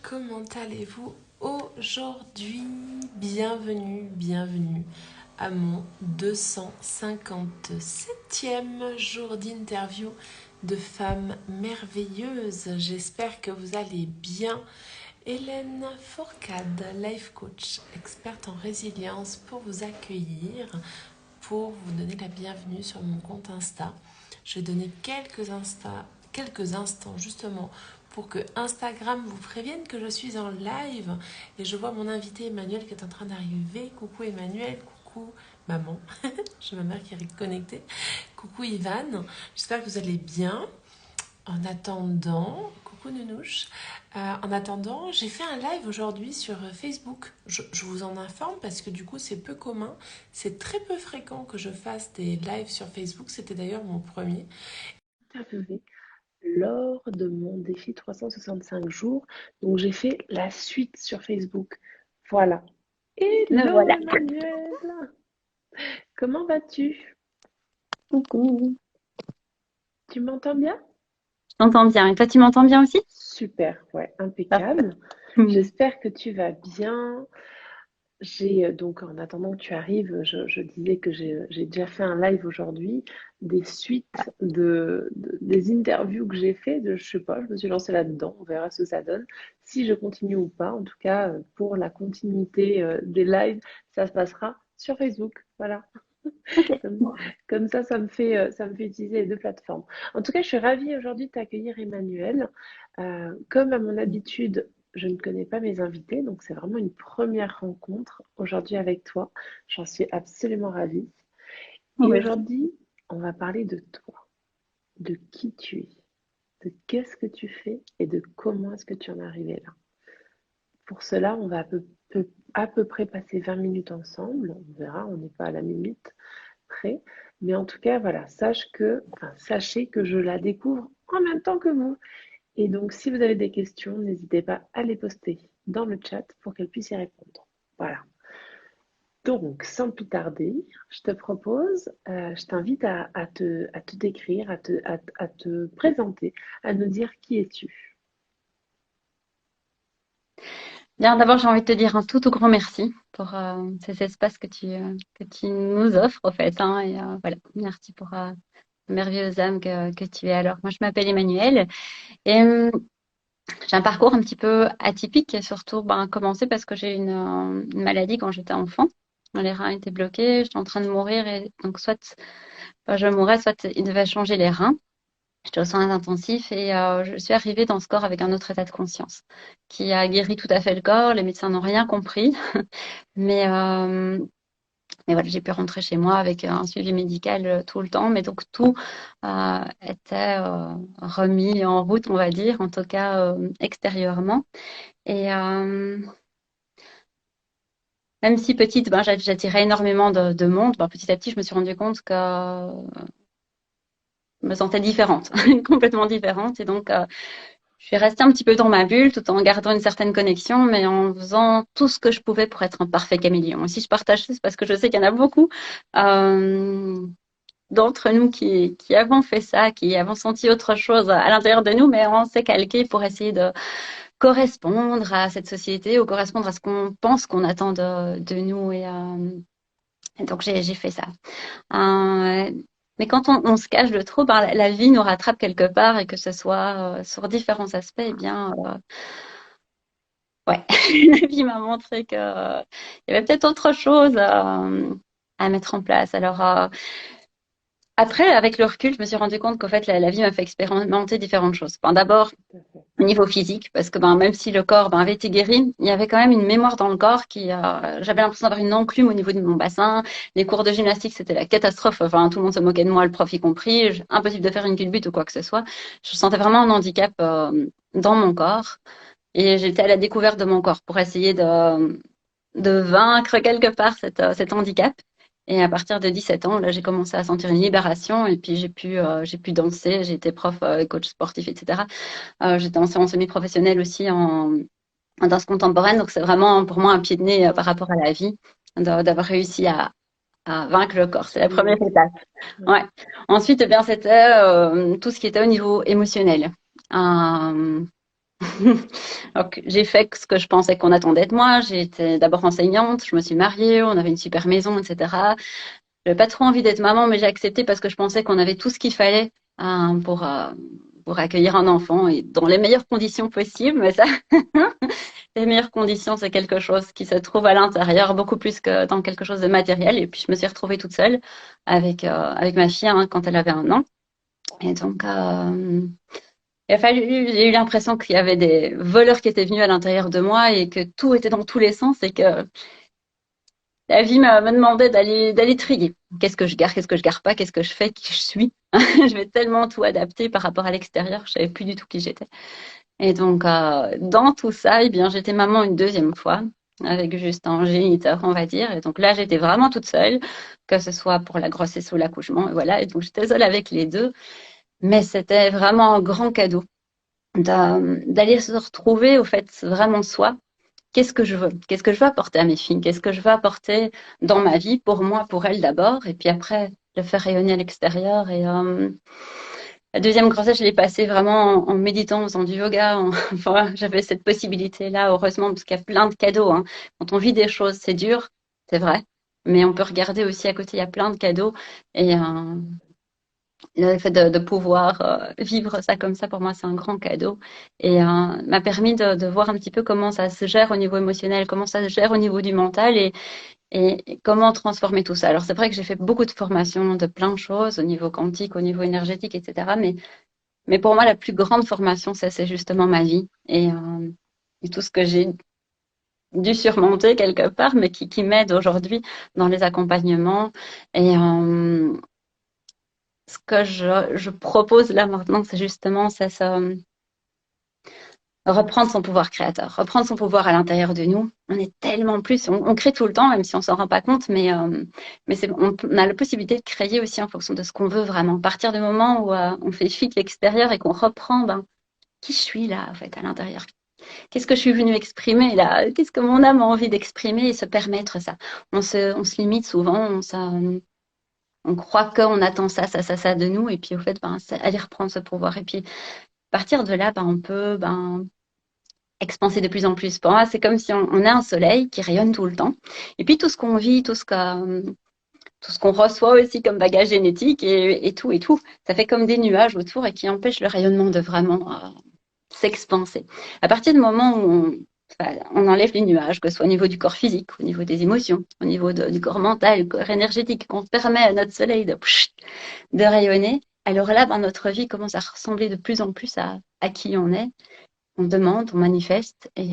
comment allez-vous aujourd'hui? Bienvenue à mon 257e jour d'interview de femmes merveilleuses. J'espère que vous allez bien. Hélène Fourcade, life coach, experte en résilience pour vous accueillir, pour vous donner la bienvenue sur mon compte Insta. Je vais donner quelques instants justement pour que Instagram vous prévienne que je suis en live. Et je vois mon invité Emmanuel qui est en train d'arriver. Coucou Emmanuel, coucou maman. J'ai ma mère qui est connectée. Coucou Ivan, j'espère que vous allez bien. En attendant, coucou Nounouche, en attendant, j'ai fait un live aujourd'hui sur Facebook. Je vous en informe parce que du coup c'est peu commun, c'est très peu fréquent que je fasse des lives sur Facebook. C'était d'ailleurs mon premier. Interviewé lors de mon défi 365 jours. Donc j'ai fait la suite sur Facebook. Voilà. Me Hello voilà. Emmanuel, comment vas-tu? Coucou. Tu m'entends bien? Je t'entends bien. Et toi, tu m'entends bien aussi? Super, ouais, Parfait. impeccable. J'espère que tu vas bien. J'ai donc, en attendant que tu arrives, je disais que j'ai déjà fait un live aujourd'hui, des suites des interviews que j'ai fait. Je sais pas, je me suis lancée là-dedans, on verra ce que ça donne. Si je continue ou pas, en tout cas, pour la continuité des lives, ça se passera sur Facebook. Voilà. Ok. Comme, comme ça me fait utiliser les deux plateformes. En tout cas, je suis ravie aujourd'hui de t'accueillir, Emmanuel. Comme à mon habitude, je ne connais pas mes invités, donc c'est vraiment une première rencontre aujourd'hui avec toi. J'en suis absolument ravie. Et Oui. aujourd'hui, on va parler de toi, de qui tu es, de qu'est-ce que tu fais et de comment est-ce que tu en es arrivé là. Pour cela, on va à peu près passer 20 minutes ensemble. On verra, on n'est pas à la minute près. Mais en tout cas, voilà, sachez que je la découvre en même temps que vous. Et donc, si vous avez des questions, n'hésitez pas à les poster dans le chat pour qu'elle puisse y répondre. Voilà. Donc, sans plus tarder, je te propose, je t'invite à te décrire, à te présenter, à nous dire qui es-tu. Bien, d'abord, j'ai envie de te dire un tout grand merci pour ces espaces que tu nous offres, en fait. Hein, et voilà, merci pour la merveilleuse âme que tu es. Alors, moi, je m'appelle Emmanuelle et j'ai un parcours un petit peu atypique, et surtout, commencé parce que j'ai une maladie quand j'étais enfant. Les reins étaient bloqués, j'étais en train de mourir et donc soit je mourais, soit il devait changer les reins. J'étais aux soins intensifs et je suis arrivée dans ce corps avec un autre état de conscience qui a guéri tout à fait le corps. Les médecins n'ont rien compris, mais, euh, mais voilà, j'ai pu rentrer chez moi avec un suivi médical tout le temps. Mais donc tout était remis en route, on va dire, en tout cas extérieurement. Et même si petite, j'attirais énormément de monde. Petit à petit, je me suis rendu compte que je me sentais différente, complètement différente. Et donc, je suis restée un petit peu dans ma bulle tout en gardant une certaine connexion, mais en faisant tout ce que je pouvais pour être un parfait caméléon. Et si je partage ça, c'est parce que je sais qu'il y en a beaucoup euh, d'entre nous qui avons fait ça, qui avons senti autre chose à l'intérieur de nous, mais on s'est calqué pour essayer de correspondre à cette société ou correspondre à ce qu'on pense qu'on attend de nous. Et donc, j'ai fait ça. Euh, mais quand on se cache de trop, la vie nous rattrape quelque part et que ce soit sur différents aspects, eh bien, ouais, la vie m'a montré que il y avait peut-être autre chose à mettre en place. Alors, après, avec le recul, je me suis rendu compte qu'en fait, la vie m'a fait expérimenter différentes choses. D'abord, Tout à fait. au niveau physique, parce que même si le corps avait été guéri, il y avait quand même une mémoire dans le corps j'avais l'impression d'avoir une enclume au niveau de mon bassin. Les cours de gymnastique, c'était la catastrophe. Enfin, tout le monde se moquait de moi, le prof y compris. Impossible de faire une culbute ou quoi que ce soit. Je sentais vraiment un handicap dans mon corps. Et j'étais à la découverte de mon corps pour essayer de vaincre quelque part cet handicap. Et à partir de 17 ans, là, j'ai commencé à sentir une libération et puis j'ai pu danser. J'ai été prof, coach sportif, etc. J'étais en semi-professionnelle aussi en danse contemporaine. Donc, c'est vraiment pour moi un pied de nez par rapport à la vie d'avoir réussi à vaincre le corps. C'est la première Génial. étape. Ouais. Ouais. Ensuite, eh bien, c'était tout ce qui était au niveau émotionnel. Euh, Donc, j'ai fait ce que je pensais qu'on attendait de moi. J'ai été d'abord enseignante, je me suis mariée, on avait une super maison, etc. J'avais pas trop envie d'être maman, mais j'ai accepté parce que je pensais qu'on avait tout ce qu'il fallait pour accueillir un enfant et dans les meilleures conditions possibles. Mais ça, les meilleures conditions, c'est quelque chose qui se trouve à l'intérieur, beaucoup plus que dans quelque chose de matériel. Et puis, je me suis retrouvée toute seule avec ma fille hein, quand elle avait 1 an. Et donc, j'ai eu l'impression qu'il y avait des voleurs qui étaient venus à l'intérieur de moi et que tout était dans tous les sens et que la vie me demandait d'aller trier. Qu'est-ce que je garde pas, qu'est-ce que je fais, qui je suis. Je vais tellement tout adapter par rapport à l'extérieur, je savais plus du tout qui j'étais. Et donc, dans tout ça, eh bien, j'étais maman une deuxième fois, avec juste un géniteur, on va dire. Et donc là, j'étais vraiment toute seule, que ce soit pour la grossesse ou l'accouchement. Et voilà. Et donc, j'étais seule avec les deux. Mais c'était vraiment un grand cadeau d'aller se retrouver, au fait, vraiment soi. Qu'est-ce que je veux? Qu'est-ce que je veux apporter à mes filles? Qu'est-ce que je veux apporter dans ma vie, pour moi, pour elles d'abord, et puis après, le faire rayonner à l'extérieur. Et la deuxième grossesse, je l'ai passée vraiment en méditant, en faisant du yoga. Enfin, j'avais cette possibilité-là, heureusement, parce qu'il y a plein de cadeaux. Hein. Quand on vit des choses, c'est dur, c'est vrai. Mais on peut regarder aussi à côté, il y a plein de cadeaux. Et le fait de pouvoir vivre ça comme ça, pour moi, c'est un grand cadeau. Et m'a permis de voir un petit peu comment ça se gère au niveau émotionnel, comment ça se gère au niveau du mental et comment transformer tout ça. Alors, c'est vrai que j'ai fait beaucoup de formations de plein de choses au niveau quantique, au niveau énergétique, etc. Mais pour moi, la plus grande formation, ça, c'est justement ma vie et tout ce que j'ai dû surmonter quelque part, mais qui m'aide aujourd'hui dans les accompagnements. Et ce que je propose là maintenant, c'est justement ça, reprendre son pouvoir créateur, reprendre son pouvoir à l'intérieur de nous. On est tellement plus, on crée tout le temps, même si on s'en rend pas compte, mais on a la possibilité de créer aussi en fonction de ce qu'on veut vraiment. À partir du moment où on fait fi de l'extérieur et qu'on reprend, qui je suis là, en fait, à l'intérieur. Qu'est-ce que je suis venue exprimer là? Qu'est-ce que mon âme a envie d'exprimer et se permettre ça? On se limite souvent, on croit qu'on attend ça de nous, et puis au fait, c'est aller reprendre ce pouvoir. Et puis, à partir de là, on peut, expanser de plus en plus. Pour moi, c'est comme si on a un soleil qui rayonne tout le temps. Et puis tout ce qu'on vit, tout ce qu'on reçoit aussi comme bagage génétique et tout, ça fait comme des nuages autour et qui empêchent le rayonnement de vraiment s'expanser. À partir du moment où on enlève les nuages, que ce soit au niveau du corps physique, au niveau des émotions, au niveau du corps mental, du corps énergétique, qu'on permet à notre soleil de rayonner, alors là, notre vie commence à ressembler de plus en plus à qui on est. On demande, on manifeste et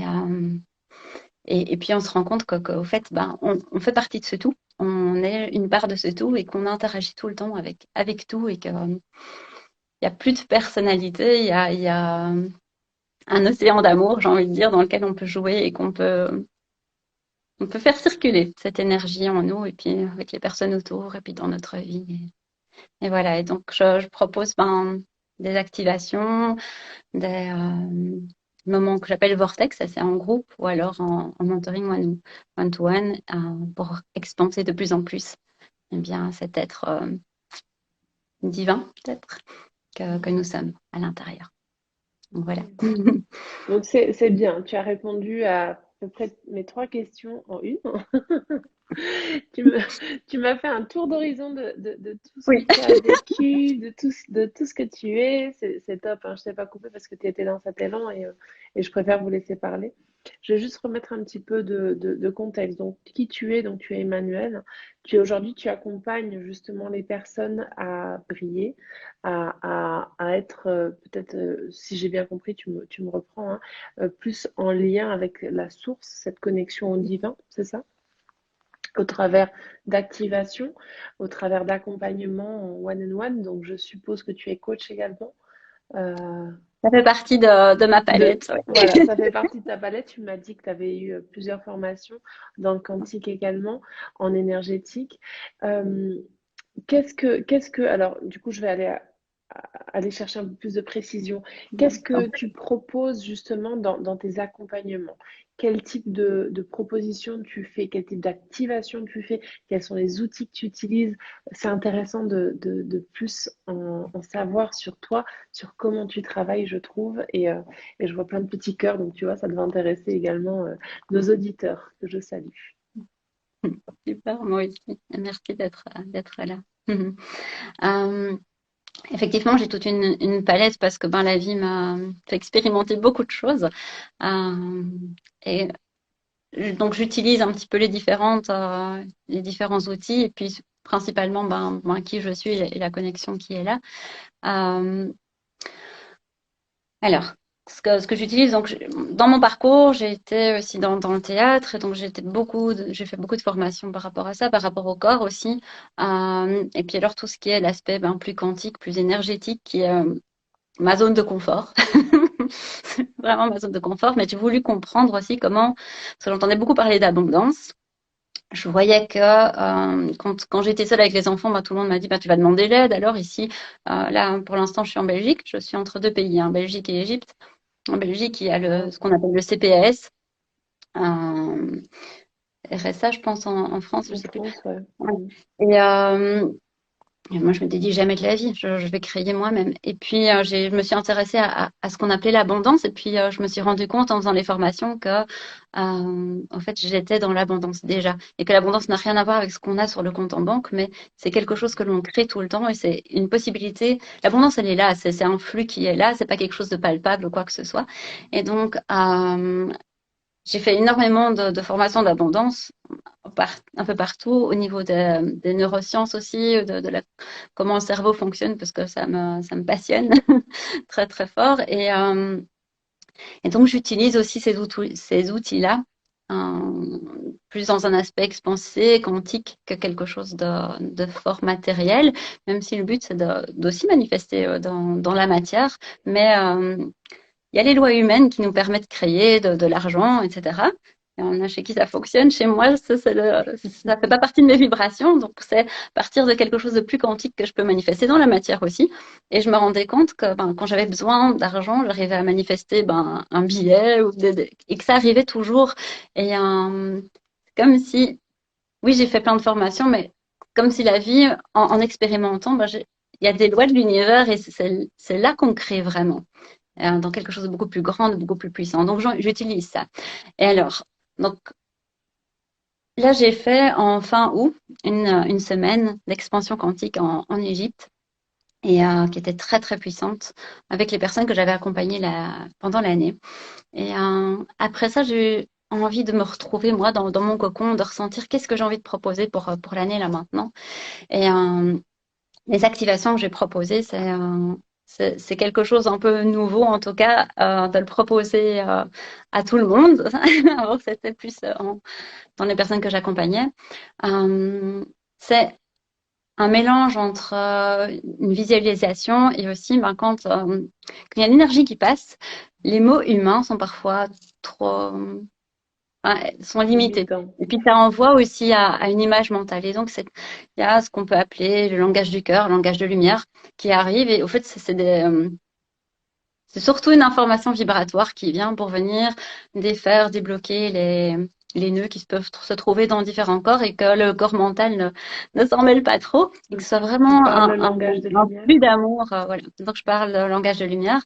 puis on se rend compte qu'au fait, on fait partie de ce tout. On est une part de ce tout et qu'on interagit tout le temps avec tout et qu'il n'y a plus de personnalité, il y a un océan d'amour, j'ai envie de dire, dans lequel on peut jouer et on peut faire circuler cette énergie en nous et puis avec les personnes autour et puis dans notre vie. Et voilà, et donc je propose des activations, des moments que j'appelle vortex, ça c'est en groupe ou alors en mentoring one-to-one pour expanser de plus en plus cet être divin peut-être que nous sommes à l'intérieur. Donc voilà. Donc c'est bien, tu as répondu à peu près mes 3 questions en une. Tu me, tu m'as fait un tour d'horizon de tout ce que Oui. tu as vécu, de tout ce que tu es. C'est top, hein. Je ne t'ai pas coupé parce que tu étais dans cet élan et je préfère vous laisser parler. Je vais juste remettre un petit peu de contexte. Donc, qui tu es? Donc, tu es Emmanuel. Aujourd'hui, tu accompagnes justement les personnes à briller, à être peut-être, si j'ai bien compris, tu me reprends, hein, plus en lien avec la source, cette connexion au divin, c'est ça? Au travers d'activation, au travers d'accompagnement en one-on-one. Donc, je suppose que tu es coach également. Euh, Ça fait partie de ma palette. Ouais. voilà, ça fait partie de ta palette. Tu m'as dit que tu avais eu plusieurs formations dans le quantique également, en énergétique. Euh, alors, du coup, je vais aller aller chercher un peu plus de précision. Qu'est-ce Mhm. que tu proposes justement dans tes accompagnements? Quel type de propositions tu fais? Quel type d'activation tu fais? Quels sont les outils que tu utilises? C'est intéressant de plus en savoir sur toi, sur comment tu travailles, je trouve. Et je vois plein de petits cœurs, donc tu vois, ça devrait intéresser également nos auditeurs, que je salue. Super, moi aussi. Merci d'être là. Mhm. Euh, Effectivement, j'ai toute une palette parce que ben, la vie m'a fait expérimenter beaucoup de choses. Euh, et donc, j'utilise un petit peu les différents outils et puis principalement qui je suis et la connexion qui est là. Euh, alors, ce que j'utilise, dans mon parcours, j'ai été aussi dans le théâtre, et donc j'ai fait beaucoup de formations par rapport à ça, par rapport au corps aussi. Et puis alors, tout ce qui est l'aspect plus quantique, plus énergétique, qui est ma zone de confort. C'est vraiment ma zone de confort, mais j'ai voulu comprendre aussi parce que j'entendais beaucoup parler d'abondance. Je voyais que quand j'étais seule avec les enfants, tout le monde m'a dit tu vas demander l'aide. Alors ici, là, pour l'instant, je suis en Belgique. Je suis entre deux pays, hein, Belgique et Égypte. En Belgique, il y a ce qu'on appelle le CPAS, euh, RSA, je pense, en France, je En sais plus. France, ouais. Ouais. Et, et moi, je m'étais dit jamais de la vie, je vais créer moi-même. Et puis, je me suis intéressée à ce qu'on appelait l'abondance. Et puis, je me suis rendu compte en faisant les formations que, en fait, j'étais dans l'abondance déjà. Et que l'abondance n'a rien à voir avec ce qu'on a sur le compte en banque, mais c'est quelque chose que l'on crée tout le temps et c'est une possibilité. L'abondance, elle est là, c'est un flux qui est là, c'est pas quelque chose de palpable ou quoi que ce soit. Et donc, j'ai fait énormément de formations d'abondance un peu partout, au niveau des neurosciences aussi, comment le cerveau fonctionne, parce que ça me passionne très très fort. Et donc j'utilise aussi ces outils-là, euh, plus dans un aspect expansé, quantique, que quelque chose de fort matériel, même si le but c'est d'aussi manifester dans la matière. Mais il y a les lois humaines qui nous permettent de créer de l'argent, etc. Il y en a chez qui ça fonctionne. Chez moi, ça fait pas partie de mes vibrations. Donc, c'est partir de quelque chose de plus quantique que je peux manifester dans la matière aussi. Et je me rendais compte que quand j'avais besoin d'argent, j'arrivais à manifester un billet et que ça arrivait toujours. Et comme si, oui, j'ai fait plein de formations, mais comme si la vie, en expérimentant, il y a des lois de l'univers et c'est là qu'on crée vraiment dans quelque chose de beaucoup plus grand, de beaucoup plus puissant. Donc, j'utilise ça. Et alors, donc là, j'ai fait en fin août une semaine d'expansion quantique en Égypte et qui était très très puissante avec les personnes que j'avais accompagnées pendant l'année. Et après ça, j'ai eu envie de me retrouver moi dans mon cocon, de ressentir qu'est-ce que j'ai envie de proposer pour l'année là maintenant. Et les activations que j'ai proposées, c'est quelque chose un peu nouveau, en tout cas, de le proposer à tout le monde. Avant, c'était plus dans les personnes que j'accompagnais. C'est un mélange entre une visualisation et aussi quand il y a l'énergie qui passe, les mots humains sont parfois trop sont limités. Limitant. Et puis, ça envoie aussi à une image mentale. Et donc, il y a ce qu'on peut appeler le langage du cœur, le langage de lumière qui arrive. Et au fait, c'est surtout une information vibratoire qui vient pour venir défaire, débloquer les nœuds qui peuvent se trouver dans différents corps et que le corps mental ne s'en mêle pas trop et que ce soit Tu vraiment parles le langage de un lumière? flux d'amour. Voilà. Donc, je parle le langage de lumière.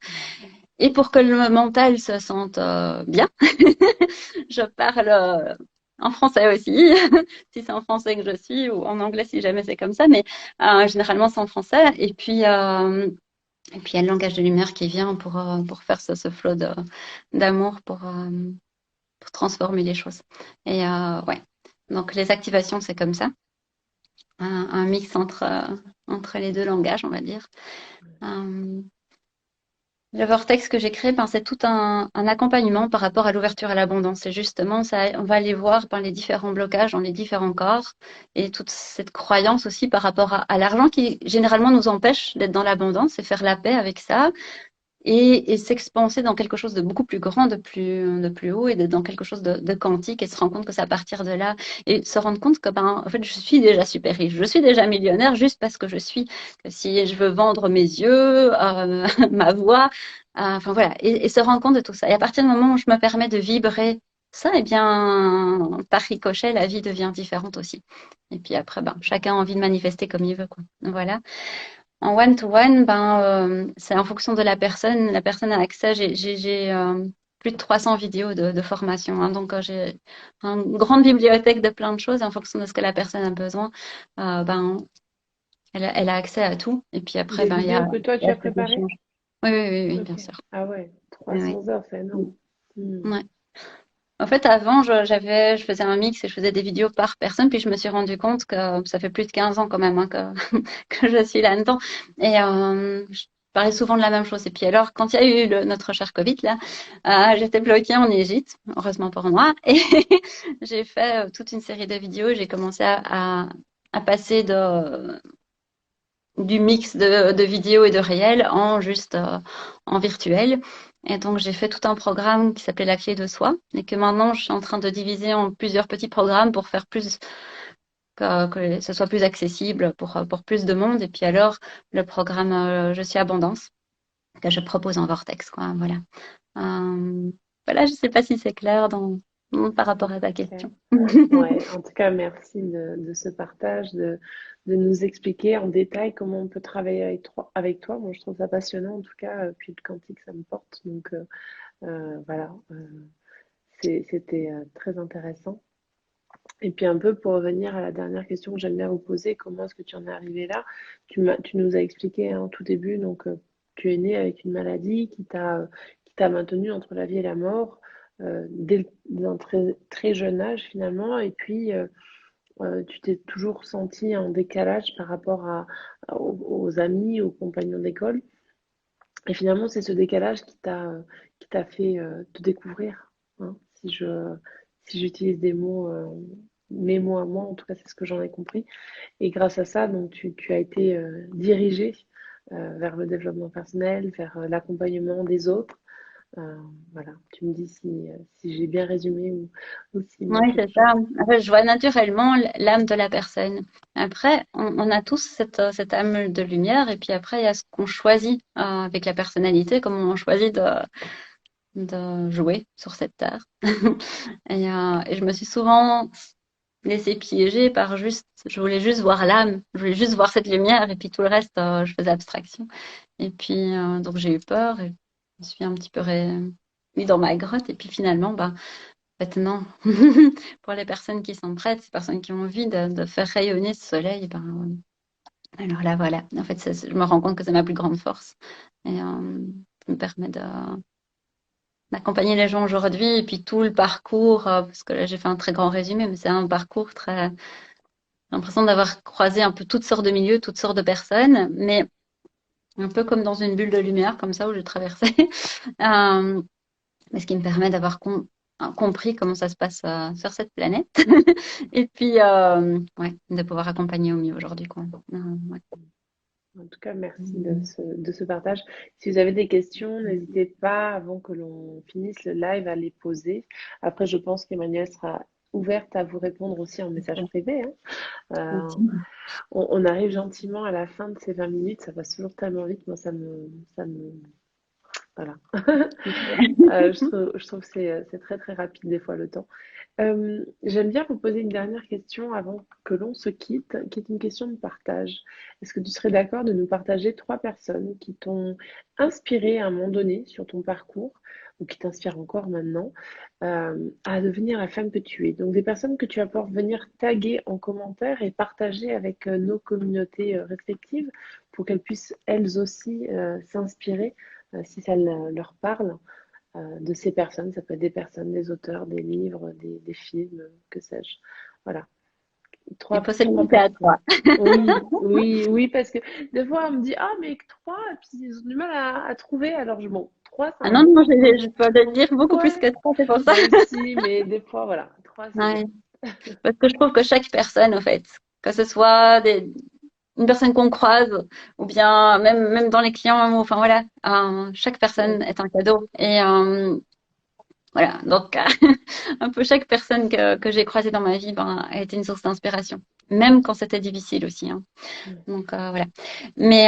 Et pour que le mental se sente bien, je parle en français aussi, si c'est en français que je suis, ou en anglais si jamais c'est comme ça, mais généralement c'est en français. Et puis il y a le langage de lumière qui vient pour faire ce flot d'amour, pour transformer les choses. Et ouais, donc les activations c'est comme ça, un mix entre les deux langages, on va dire. Euh, Le vortex que j'ai créé, c'est tout un accompagnement par rapport à l'ouverture à l'abondance. Et justement, ça, on va aller voir les différents blocages dans les différents corps et toute cette croyance aussi par rapport à l'argent qui généralement nous empêche d'être dans l'abondance et faire la paix avec ça. et s'expanser dans quelque chose de beaucoup plus grand, de plus haut et dans quelque chose de quantique et se rendre compte que c'est à partir de là et se rendre compte que ben en fait je suis déjà super riche, je suis déjà millionnaire juste parce que je suis que si je veux vendre mes yeux, ma voix, enfin voilà et se rendre compte de tout ça et à partir du moment où je me permets de vibrer ça, eh bien, par ricochet, la vie devient différente aussi. Et puis après, ben, chacun a envie de manifester comme il veut, quoi. Voilà. En one-to-one, ben, c'est en fonction de la personne. La personne a accès. J'ai plus de 300 vidéos de formation. Hein, donc, j'ai une grande bibliothèque de plein de choses. Et en fonction de ce que la personne a besoin, ben, elle a accès à tout. Et puis après, Des ben, vidéos que toi, il tu y a as cet préparées? échange. Oui, oui, oui, oui, bien Ok. sûr. Ah ouais, Oui, 300 heures, c'est oui. énorme. Hmm. Ouais. En fait, avant, je faisais un mix et je faisais des vidéos par personne, puis je me suis rendu compte que ça fait plus de 15 ans quand même hein, que, que je suis là-dedans. Et je parlais souvent de la même chose. Et puis alors, quand il y a eu notre cher Covid, là, j'étais bloquée en Égypte, heureusement pour moi, et j'ai fait toute une série de vidéos. J'ai commencé à passer du mix de vidéos et de réel en juste en virtuel. Et donc, j'ai fait tout un programme qui s'appelait La clé de soi et que maintenant, je suis en train de diviser en plusieurs petits programmes pour faire plus, que ce soit plus accessible pour plus de monde. Et puis alors, le programme Je suis abondance que je propose en Vortex, quoi. Voilà. Euh, voilà, je sais pas si c'est clair par rapport à ta Ok. question. Ouais, en tout cas, merci de ce partage, de nous expliquer en détail comment on peut travailler avec toi. Moi, je trouve ça passionnant, en tout cas, puis le quantique, ça me porte. Donc, voilà, c'était très intéressant. Et puis, un peu pour revenir à la dernière question que j'aime bien vous poser, comment est-ce que tu en es arrivé là? Tu nous as expliqué hein, au tout début, donc, tu es né avec une maladie qui t'a maintenu entre la vie et la mort dès un très, très jeune âge, finalement. Et puis, tu t'es toujours senti en décalage par rapport aux amis, aux compagnons d'école. Et finalement, c'est ce décalage qui t'a fait te découvrir. Hein. Si j'utilise des mots, mes mots à moi, en tout cas, c'est ce que j'en ai compris. Et grâce à ça, donc, tu as été dirigé vers le développement personnel, vers l'accompagnement des autres. Euh, voilà, tu me dis si j'ai bien résumé ou s'il Oui, manque c'est quelque ça. chose. En fait, je vois naturellement l'âme de la personne. Après, on a tous cette âme de lumière, et puis après, il y a ce qu'on choisit avec la personnalité, comment on choisit de jouer sur cette terre. Et je me suis souvent laissée piéger par je voulais juste voir l'âme, je voulais juste voir cette lumière, et puis tout le reste, je faisais abstraction. Et puis, donc j'ai eu peur, et je me suis un petit peu mis dans ma grotte, et puis finalement, bah, en fait, non. Pour les personnes qui sont prêtes, ces personnes qui ont envie de faire rayonner ce soleil, ben, alors là, voilà. En fait, je me rends compte que c'est ma plus grande force. Et ça me permet d'accompagner les gens aujourd'hui. Et puis tout le parcours, parce que là, j'ai fait un très grand résumé, mais c'est un parcours très. J'ai l'impression d'avoir croisé un peu toutes sortes de milieux, toutes sortes de personnes, mais un peu comme dans une bulle de lumière, comme ça, où j'ai traversé. Euh, mais ce qui me permet d'avoir compris comment ça se passe sur cette planète. Et puis, ouais, de pouvoir accompagner au mieux aujourd'hui, quoi. Ouais. En tout cas, merci de ce partage. Si vous avez des questions, n'hésitez pas, avant que l'on finisse le live, à les poser. Après, je pense qu'Emmanuel sera ouverte à vous répondre aussi en message privé. Hein. Euh, on arrive gentiment à la fin de ces 20 minutes. Ça passe toujours tellement vite. Moi, voilà. Je trouve que c'est très, très rapide des fois le temps. J'aime bien vous poser une dernière question avant que l'on se quitte, qui est une question de partage. Est-ce que tu serais d'accord de nous partager trois personnes qui t'ont inspiré à un moment donné sur ton parcours, ou qui t'inspirent encore maintenant, à devenir la femme que tu es? Donc des personnes que tu vas pouvoir venir taguer en commentaire et partager avec nos communautés respectives pour qu'elles puissent elles aussi s'inspirer si ça leur parle de ces personnes. Ça peut être des personnes, des auteurs, des livres, des films, que sais-je. Voilà. Il faut se Trois limiter à personnes. trois. Oui, oui, oui, parce que des fois on me dit, ah, mais que trois, et puis ils ont du mal à trouver. Alors, bon, trois, c'est Ah un non, bon non, nombre. je peux te dire beaucoup plus Ouais, que trois, c'est pour ça. moi aussi, mais des fois, voilà, trois, c'est bien. Ouais. Parce que je trouve que chaque personne, en fait, que ce soit une personne qu'on croise, ou bien même dans les clients, enfin voilà, chaque personne Oui. est un cadeau. Et voilà, donc un peu chaque personne que j'ai croisée dans ma vie ben, a été une source d'inspiration, même quand c'était difficile aussi. Hein. Mm. Donc voilà. Mais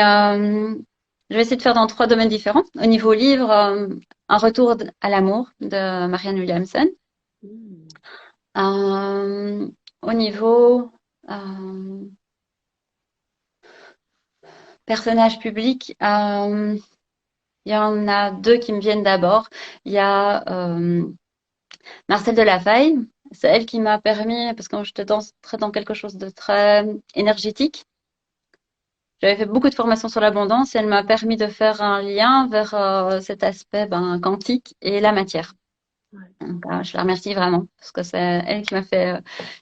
je vais essayer de faire dans 3 domaines différents. Au niveau livre, un retour à l'amour de Marianne Williamson. Mm. Euh, au niveau euh, personnage public, il y en a 2 qui me viennent d'abord. Il y a Marcel Delafaye. C'est elle qui m'a permis, parce que quand j'étais très dans quelque chose de très énergétique, j'avais fait beaucoup de formations sur l'abondance et elle m'a permis de faire un lien vers cet aspect quantique et la matière. Ouais. Donc, je la remercie vraiment parce que c'est elle qui m'a fait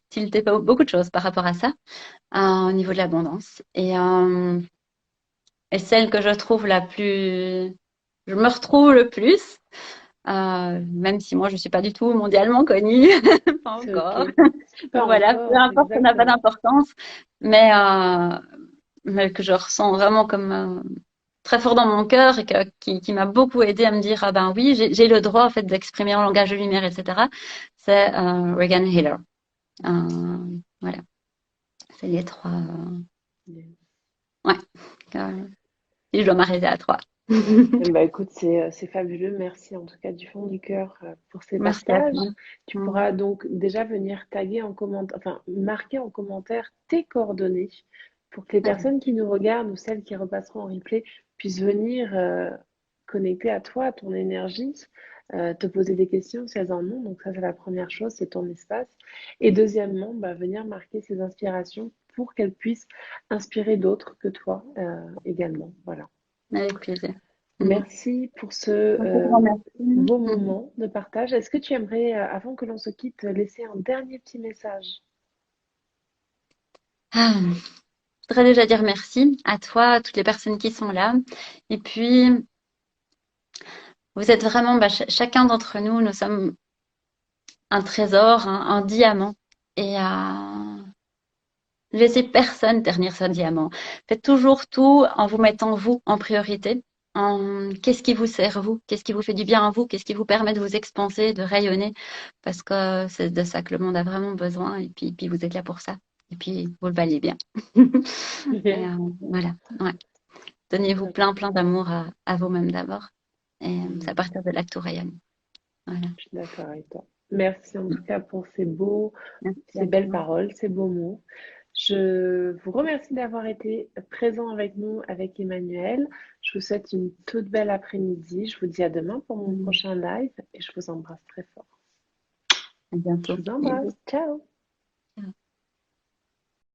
tilter beaucoup de choses par rapport à ça au niveau de l'abondance. Et celle que je trouve la plus, je me retrouve le plus, même si moi je suis pas du tout mondialement connue, pas C'est encore. OK. Pas Voilà, peu encore, importe, ça n'a pas exactement. d'importance, mais que je ressens vraiment comme très fort dans mon cœur et qui m'a beaucoup aidé à me dire ah ben oui, j'ai le droit en fait d'exprimer en langage de lumière, etc. C'est Regan Hiller. Voilà, c'est les 3. Yes. Ouais, euh, si je dois m'arrêter à 3. Bah écoute, c'est fabuleux. Merci en tout cas du fond du cœur pour ces Merci à partages. toi. Tu pourras donc déjà venir taguer en commentaire, enfin marquer en commentaire tes coordonnées pour que les personnes qui nous regardent ou celles qui repasseront en replay puissent venir connecter à toi, à ton énergie, te poser des questions si elles en ont. Donc ça, c'est la première chose, c'est ton espace. Et deuxièmement, bah, venir marquer ces inspirations pour qu'elles puissent inspirer d'autres que toi également. Voilà. Avec plaisir. Mm. Merci pour ce Un tout grand merci. beau Mm. moment de partage. Est-ce que tu aimerais, avant que l'on se quitte, laisser un dernier petit message? Je voudrais déjà dire merci à toi, à toutes les personnes qui sont là. Et puis, vous êtes vraiment, chacun d'entre nous, nous sommes un trésor, un diamant. Et ne laissez personne ternir ce diamant. Faites toujours tout en vous mettant vous en priorité. Qu'est-ce qui vous sert vous? Qu'est-ce qui vous fait du bien à vous? Qu'est-ce qui vous permet de vous expanser, de rayonner? Parce que c'est de ça que le monde a vraiment besoin. Et puis vous êtes là pour ça. Et puis vous le valez bien. Et Yes. voilà. Ouais. Donnez-vous plein, plein d'amour à vous-même d'abord. Et c'est à Mm, partir de là que tout rayonne. Voilà. je suis d'accord avec toi. Merci en tout cas pour ces beaux, Merci ces à belles toi. paroles, ces beaux mots. Je vous remercie d'avoir été présent avec nous, avec Emmanuel. Je vous souhaite une toute belle après-midi. Je vous dis à demain pour mon prochain live et je vous embrasse très fort. À Je bientôt. vous embrasse. Ciao!